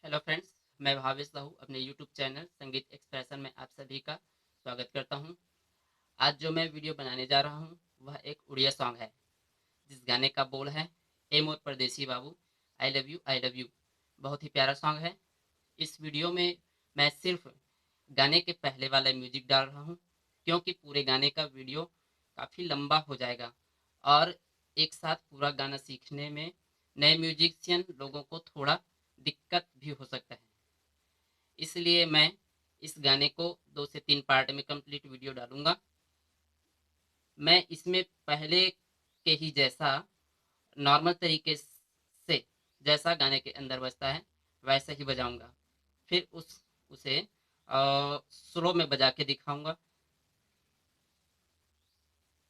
Hello friends, मैं भावेश साहू अपने YouTube channel संगीत एक्सप्रेशन में आप सभी का स्वागत करता हूं। आज जो मैं वीडियो बनाने जा रहा हूं वह एक उड़िया सॉन्ग है, जिस गाने का बोल है ए मोर परदेसी बाबू, आई लव यू। बहुत ही प्यारा सॉन्ग है। इस वीडियो में मैं सिर्फ गाने के पहले वाला म्यूजिक डाल रहा हूं, क्योंकि पूरे गाने का वीडियो काफ़ी लंबा हो जाएगा और एक साथ पूरा गाना सीखने में नए म्यूजिशियन लोगों को थोड़ा दिक्कत भी हो सकता है। इसलिए मैं इस गाने को 2 से 3 पार्ट में कंप्लीट वीडियो डालूंगा। मैं इसमें पहले के ही जैसा नॉर्मल तरीके से जैसा गाने के अंदर बजता है वैसा ही बजाऊंगा। फिर उसे स्लो में बजा के दिखाऊंगा,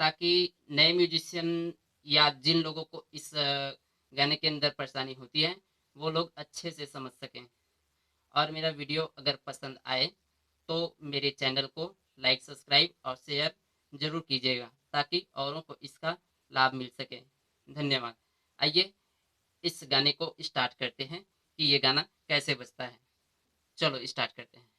ताकि नए म्यूजिशियन या जिन लोगों को इस गाने के अंदर परेशानी होती है वो लोग अच्छे से समझ सकें। और मेरा वीडियो अगर पसंद आए तो मेरे चैनल को लाइक, सब्सक्राइब और शेयर ज़रूर कीजिएगा, ताकि औरों को इसका लाभ मिल सके। धन्यवाद। आइए इस गाने को स्टार्ट करते हैं कि ये गाना कैसे बजता है। चलो स्टार्ट करते हैं।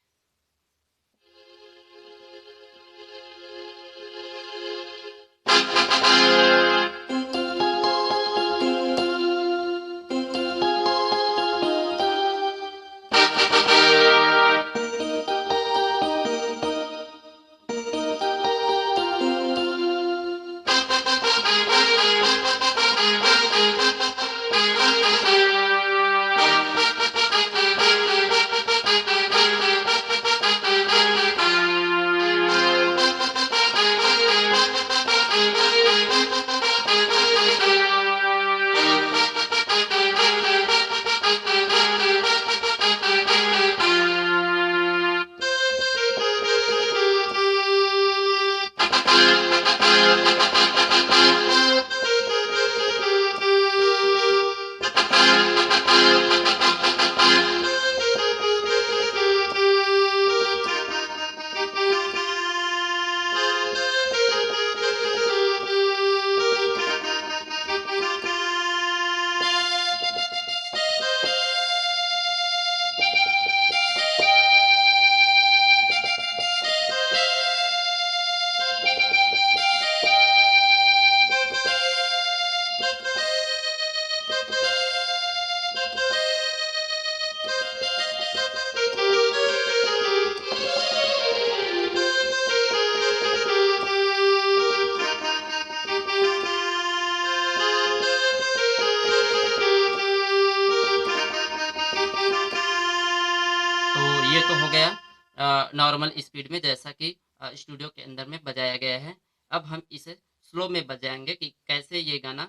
तो ये तो हो गया नॉर्मल स्पीड में, जैसा कि स्टूडियो के अंदर में बजाया गया है। अब हम इसे स्लो में बजाएंगे कि कैसे ये गाना,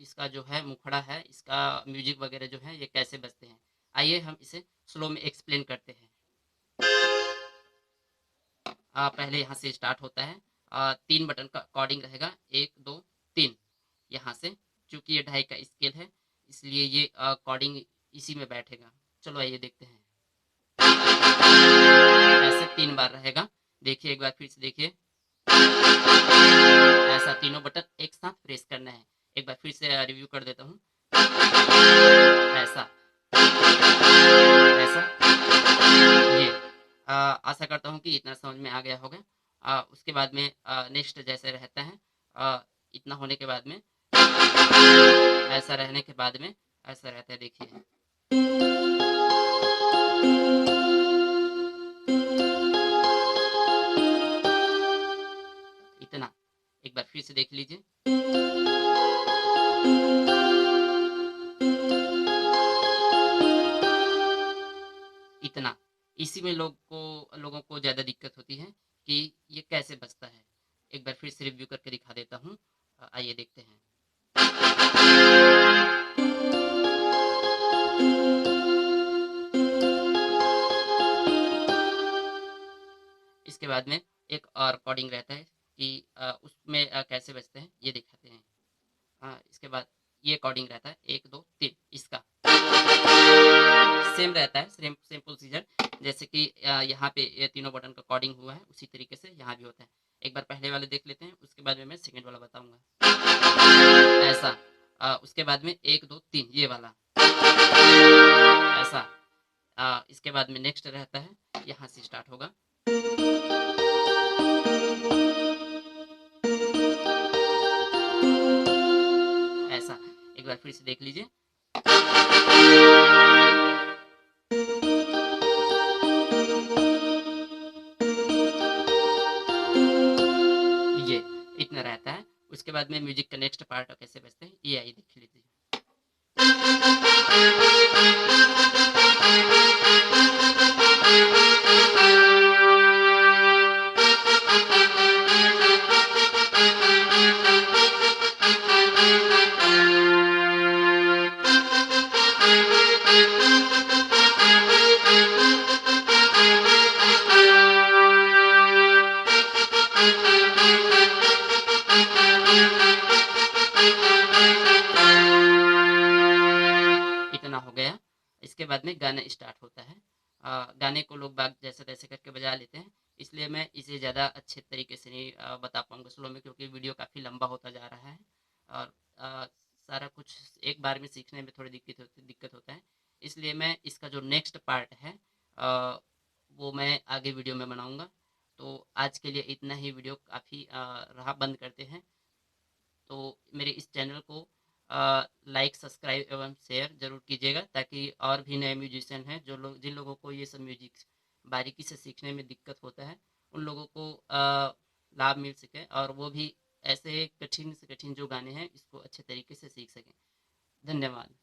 इसका जो है मुखड़ा है, इसका म्यूजिक वगैरह जो है ये कैसे बजते हैं। आइए हम इसे स्लो में एक्सप्लेन करते हैं। पहले यहाँ से स्टार्ट होता है। 3 बटन का अकॉर्डिंग रहेगा, 1 2 3। यहाँ से चूंकि ये 2.5 का स्केल है, इसलिए ये अकॉर्डिंग इसी में बैठेगा। चलो आइए देखते हैं। ऐसे 3 बार रहेगा। देखिए, एक बार फिर से देखिए। ऐसा तीनों बटन एक साथ प्रेस करना है। एक बार फिर से रिव्यू कर देता हूँ। ऐसा, ऐसा, ये। आशा करता हूँ कि इतना समझ में आ गया होगा। उसके बाद में नेक्स्ट जैसे रहता है, इतना होने के बाद में, ऐसा रहने के बाद में ऐसा रहता है। देखिए, इतना। एक बार फिर से देख लीजिए। इतना। इसी में लोगों को ज़्यादा दिक्कत होती है कि ये कैसे बजता है। एक बार फिर से रिव्यू करके दिखा देता हूँ। आइए देखते हैं। इसके बाद में एक और रिकॉर्डिंग रहता है कि उसमें कैसे बजते हैं ये दिखाते हैं। इसके बाद ये अकॉर्डिंग रहता है, 1 2 3। इसका सेम रहता है, सेम प्रोसीजर। जैसे कि यहाँ पे ये तीनों बटन का अकॉर्डिंग हुआ है, उसी तरीके से यहाँ भी होता है। एक बार पहले वाले देख लेते हैं, उसके बाद में मैं सेकंड वाला बताऊंगा। ऐसा। उसके बाद में 1 2 3 ये वाला। ऐसा। इसके बाद में नेक्स्ट रहता है, यहाँ से स्टार्ट होगा। ऐसा एक बार फिर से देख लीजिए। ये इतना रहता है। उसके बाद में म्यूजिक का नेक्स्ट पार्ट कैसे बजते हैं ये आइए देख लीजिए। इतना हो गया। इसके बाद में गाना स्टार्ट होता है। गाने को लोग बाग जैसे तैसे करके बजा लेते हैं, इसलिए मैं इसे ज़्यादा अच्छे तरीके से नहीं बता पाऊँगा स्लो में, क्योंकि वीडियो काफ़ी लंबा होता जा रहा है और सारा कुछ एक बार में सीखने में थोड़ी दिक्कत होता है। इसलिए मैं इसका जो नेक्स्ट पार्ट है वो मैं आगे वीडियो में बनाऊँगा। तो आज के लिए इतना ही। वीडियो काफ़ी रहा, बंद करते हैं। तो मेरे इस चैनल को लाइक, सब्सक्राइब एवं शेयर ज़रूर कीजिएगा, ताकि और भी नए म्यूजिशियन हैं जिन लोगों को ये सब म्यूजिक बारीकी से सीखने में दिक्कत होता है, उन लोगों को लाभ मिल सके और वो भी ऐसे कठिन से कठिन जो गाने हैं इसको अच्छे तरीके से सीख सकें। धन्यवाद।